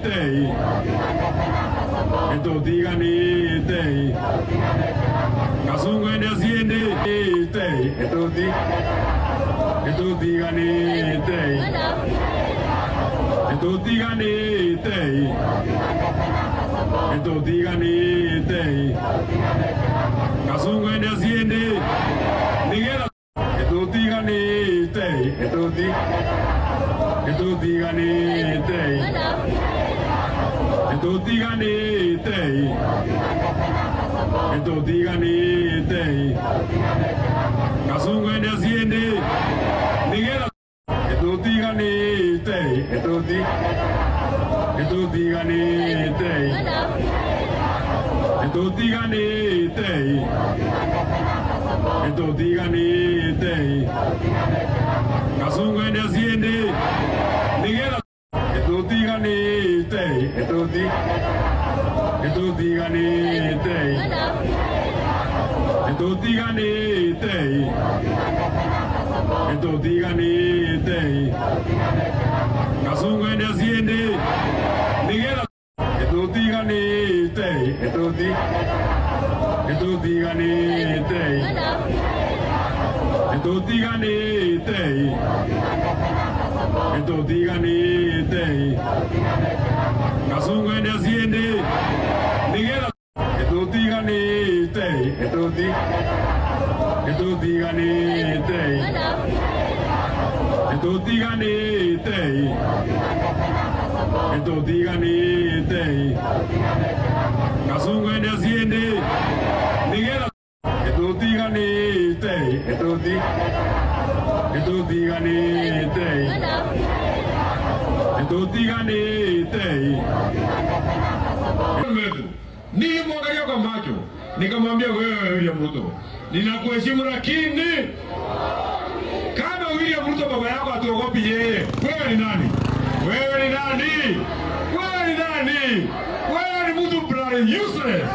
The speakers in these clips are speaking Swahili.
tiganite etotiganite Kasongo ende asiende etotiganite Kasongo ende asiende nigera etotiganite Kasongo ende asiende nigera etotiganite Kasongo ende asiende nigera etotiganite Kasongo ende asiende nigera Kasongo ende asiende nigera Kasongo ende asiende nigera nilimwangalia kwa macho nikamwambia, wewe William Ruto, ninakuheshimu, lakini kama William Ruto baba yako atuogopi yeye, wewe ni nani? Wewe ni nani? Wewe ni nani? Wewe ni mtu bloody useless.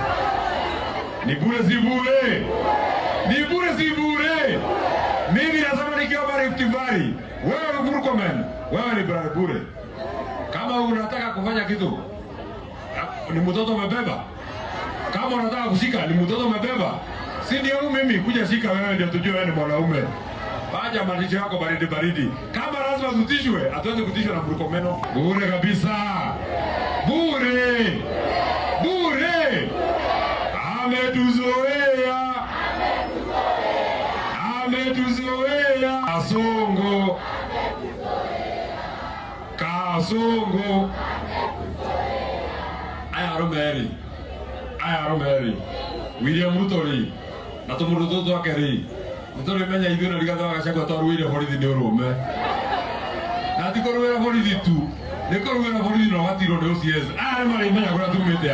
Ni bure si bure. Ni bure si bure. Mimi nasema nikiwa Rift Valley, wewe ni Murkomen, wewe ni bloody bure. Kama unataka kufanya kitu ni mtoto umebeba. Kama unataka kushika ni mtoto umebeba. Si ndio mimi kuja shika wewe ndio tujue wewe ni mwanaume. Baja matisho yako baridi baridi. Kama lazima tutishwe, hatuwezi kutishwa na Murkomeno. Bure kabisa. Bure. Bure. Ametuzoea. Kasongo. Aya Romeri William Ruto ri na tumuruto twake ri mutore menya ithuĩ rigatho agacagwa twarũire borithi nĩ ũrũme na ti kũrũĩra borithi tu nĩ kũrũĩra borithi na ũgatirwo nĩ OCS aya marĩ menya kũrĩa tumĩte.